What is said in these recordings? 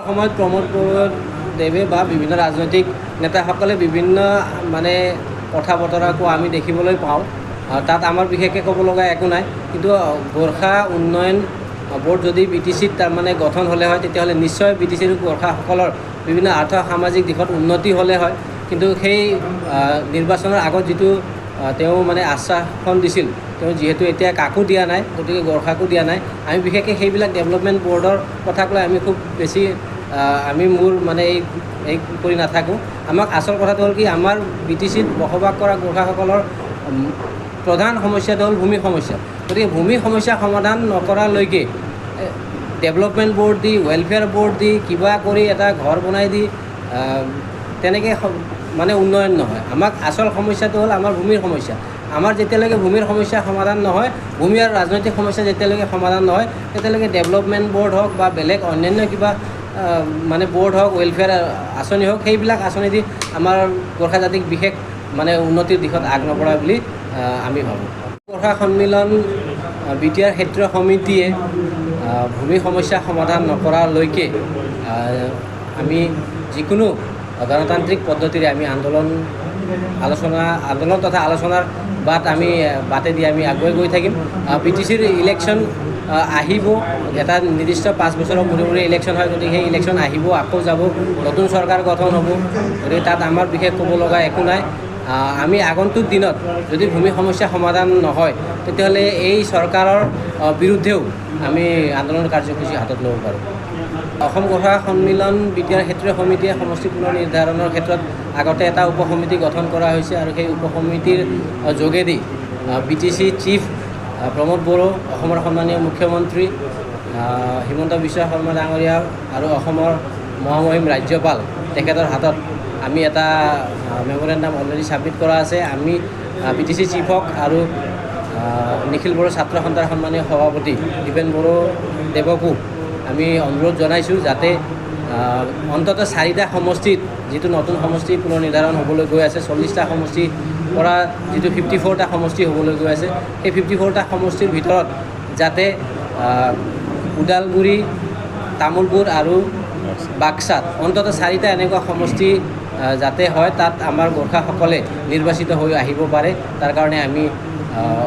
সময়ত প্ৰমোদ বড়োদেৱে বা বিভিন্ন ৰাজনৈতিক নেতাসকলে বিভিন্ন মানে কথা বতৰা কোৱা আমি দেখিবলৈ পাওঁ। তাত আমাৰ বিশেষকৈ ক'ব লগা একো নাই, কিন্তু গোৰ্খা উন্নয়ন বোৰ্ড যদি BTCত তাৰমানে গঠন হ'লে হয় তেতিয়াহ'লে নিশ্চয় BTCৰ গোৰ্খাসকলৰ বিভিন্ন আৰ্থ সামাজিক দিশত উন্নতি হ'লে হয়। কিন্তু সেই নিৰ্বাচনৰ আগত যিটো তেওঁ মানে আশ্বাসন দিছিল, তেওঁ যিহেতু এতিয়া কাকো দিয়া নাই, গতিকে গোৰ্খাকো দিয়া নাই। আমি বিশেষকৈ সেইবিলাক ডেভেলপমেণ্ট বৰ্ডৰ কথাক লৈ আমি খুব বেছি আমি মোৰ মানে এই কৰি নাথাকোঁ। আমাক আচল কথাটো হ'ল কি, আমাৰ BTCত বসবাস কৰা গোৰ্খাসকলৰ প্ৰধান সমস্যাটো হ'ল ভূমি সমস্যা। গতিকে ভূমি সমস্যা সমাধান নকৰালৈকে ডেভেলপমেণ্ট বৰ্ড দি, ৱেলফেয়াৰ বৰ্ড দি, কিবা কৰি এটা ঘৰ বনাই দি তেনেকৈ মানে উন্নয়ন নহয়। আমাক আচল সমস্যাটো হ'ল আমাৰ ভূমিৰ সমস্যা। আমাৰ যেতিয়ালৈকে ভূমিৰ সমস্যা সমাধান নহয়, ভূমি আৰু ৰাজনৈতিক সমস্যা যেতিয়ালৈকে সমাধান নহয়, তেতিয়ালৈকে ডেভেলপমেণ্ট বৰ্ড হওক বা বেলেগ অন্যান্য কিবা মানে বৰ্ড হওক, ৱেলফেয়াৰ আঁচনি হওক, সেইবিলাক আঁচনি দি আমাৰ গোৰ্খা জাতিক বিশেষ মানে উন্নতিৰ দিশত আগ নবঢ়া বুলি আমি ভাবোঁ। গোৰ্খা সন্মিলন BTR ক্ষেত্ৰীয় সমিতিয়ে ভূমি সমস্যা সমাধান নকৰালৈকে আমি যিকোনো গণতান্ত্ৰিক পদ্ধতিৰে আমি আন্দোলন তথা আলোচনাৰ বাটেদি আমি আগুৱাই গৈ থাকিম। BTCৰ ইলেকশ্যন আহিব, এটা নিৰ্দিষ্ট 5 বছৰৰ মূৰে ইলেকশ্যন হয়, গতিকে সেই ইলেকশ্যন আহিব, আকৌ যাব, নতুন চৰকাৰ গঠন হ'ব। গতিকে তাত আমাৰ বিশেষ ক'ব লগা একো নাই। আমি আগন্তুক দিনত যদি ভূমি সমস্যা সমাধান নহয়, তেতিয়াহ'লে এই চৰকাৰৰ বিৰুদ্ধেও আমি আন্দোলন কাৰ্যসূচী হাতত ল'ব পাৰোঁ। অসম গোৰ্খা সন্মিলন BTR ক্ষেত্ৰীয় সমিতিয়ে সমষ্টি পুনৰ নিৰ্ধাৰণৰ ক্ষেত্ৰত আগতে এটা উপসমিতি গঠন কৰা হৈছে, আৰু সেই উপসমিতিৰ যোগেদি BTC চিফ প্ৰমোদ বড়ো, অসমৰ সন্মানীয় মুখ্যমন্ত্ৰী হিমন্ত বিশ্ব শৰ্মা ডাঙৰীয়া আৰু অসমৰ মহামহিম ৰাজ্যপাল তেখেতৰ হাতত আমি এটা মেমৰেণ্ডাম অলৰেডি ছাবমিট কৰা আছে। আমি BTC চিফক আৰু নিখিল বড়ো ছাত্ৰ সন্থাৰ সন্মানীয় সভাপতি দীপেন বড়োদেৱকো আমি অনুৰোধ জনাইছোঁ যাতে অন্ততঃ 4টা সমষ্টিত, যিটো নতুন সমষ্টি পুনৰ নিৰ্ধাৰণ হ'বলৈ গৈ আছে, 40টা সমষ্টিৰ পৰা যিটো 54টা সমষ্টি হ'বলৈ গৈ আছে, সেই 54টা সমষ্টিৰ ভিতৰত যাতে ওদালগুৰি, তামোলপুৰ আৰু বাক্সাত অন্ততঃ 4টা এনেকুৱা সমষ্টি যাতে হয়, তাত আমাৰ গোৰ্খাসকলে নিৰ্বাচিত হৈ আহিব পাৰে। তাৰ কাৰণে আমি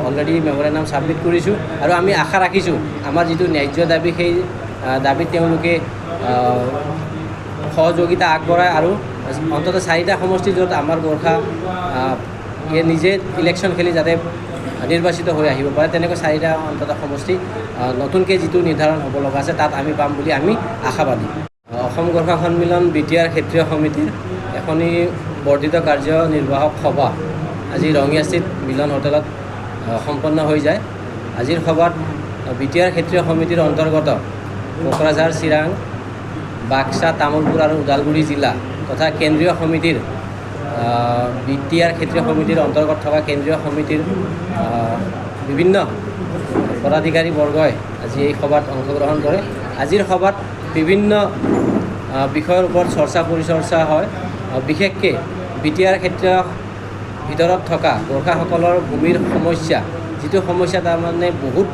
অলৰেডি মেমৰেণ্ডাম ছাবমিট কৰিছোঁ, আৰু আমি আশা ৰাখিছোঁ আমাৰ যিটো ন্যায্য দাবী, সেই দাবীত তেওঁলোকে সহযোগিতা আগবঢ়ায়, আৰু অন্ততঃ 4টা সমষ্টি য'ত আমাৰ গোৰ্খা নিজে ইলেকশ্যন খেলি যাতে নিৰ্বাচিত হৈ আহিব পাৰে, তেনেকৈ 4টা অন্ততঃ সমষ্টি নতুনকৈ যিটো নিৰ্ধাৰণ হ'ব লগা আছে তাত আমি পাম বুলি আমি আশাবাদী। অসম গোৰ্খা সন্মিলন BTR ক্ষেত্ৰীয় সমিতিৰ এখনি বৰ্ধিত কাৰ্যনিৰ্বাহক সভা আজি ৰঙিয়াস্থিত মিলন হোটেলত সম্পন্ন হৈ যায়। আজিৰ সভাত BTR ক্ষেত্ৰীয় সমিতিৰ অন্তৰ্গত কোকৰাঝাৰ, চিৰাং, বাক্সা, তামোলপুৰ আৰু ওদালগুৰি জিলা তথা কেন্দ্ৰীয় সমিতিৰ BTR ক্ষেত্ৰীয় সমিতিৰ অন্তৰ্গত থকা কেন্দ্ৰীয় সমিতিৰ বিভিন্ন পদাধিকাৰীবৰ্গই আজি এই সভাত অংশগ্ৰহণ কৰে। আজিৰ সভাত বিভিন্ন বিষয়ৰ ওপৰত চৰ্চা পৰিচৰ্চা হয়। বিশেষকৈ BTR ক্ষেত্ৰীয় ভিতৰত থকা গোৰ্খাসকলৰ ভূমিৰ সমস্যা, যিটো সমস্যা তাৰমানে বহুত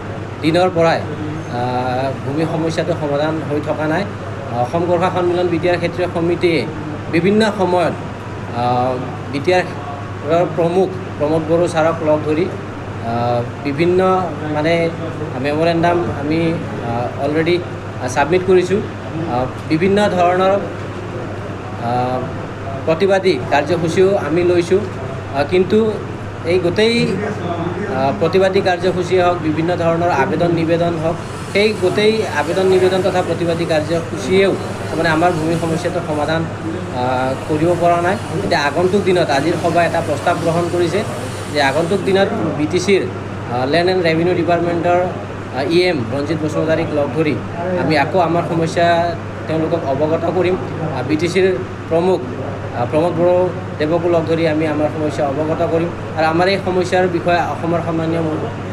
দিনৰ পৰাই ভূমি সমস্যাটো সমাধান হৈ থকা নাই। অসম গোৰ্খা সন্মিলন BTR ক্ষেত্ৰীয় সমিতিয়ে বিভিন্ন সময়ত BTRৰ প্ৰমুখ প্ৰমোদ বড়ো ছাৰক লগ ধৰি বিভিন্ন মানে মেমৰেণ্ডাম আমি অলৰেডি ছাবমিট কৰিছোঁ। বিভিন্ন ধৰণৰ প্ৰতিবাদী কাৰ্যসূচীও আমি লৈছোঁ, কিন্তু এই গোটেই প্ৰতিবাদী কাৰ্যসূচীয়ে হওক, বিভিন্ন ধৰণৰ আবেদন নিবেদন হওক, সেই গোটেই আবেদন নিবেদন তথা প্ৰতিবাদী কাৰ্যসূচীয়েও মানে আমাৰ ভূমি সমস্যাটো সমাধান কৰিব পৰা নাই। এতিয়া আগন্তুক দিনত আজিৰ সভাই এটা প্ৰস্তাৱ গ্ৰহণ কৰিছে যে আগন্তুক দিনত BTCৰ লেণ্ড এণ্ড ৰেভিনিউ ডিপাৰ্টমেণ্টৰ EM ৰঞ্জিত বসুমতাৰীক লগ ধৰি আমি আকৌ আমাৰ সমস্যা তেওঁলোকক অৱগত কৰিম। BTCৰ প্ৰমুখ প্ৰমোদ বড়োদেৱকো লগ ধৰি আমি আমাৰ সমস্যা অৱগত কৰিম, আৰু আমাৰ এই সমস্যাৰ বিষয়ে অসমৰ সন্মানীয়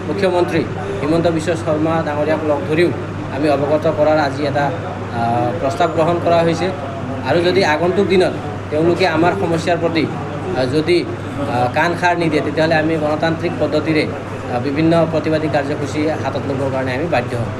মুখ্যমন্ত্ৰী হিমন্ত বিশ্ব শৰ্মা ডাঙৰীয়াক লগ ধৰিও আমি অৱগত কৰাৰ আজি এটা প্ৰস্তাৱ গ্ৰহণ কৰা হৈছে। আৰু যদি আগন্তুক দিনত তেওঁলোকে আমাৰ সমস্যাৰ প্ৰতি যদি কাণ সাৰ নিদিয়ে, তেতিয়াহ'লে আমি গণতান্ত্ৰিক পদ্ধতিৰে বিভিন্ন প্ৰতিবাদী কাৰ্যসূচী হাতত ল'বৰ কাৰণে আমি বাধ্য হ'ম।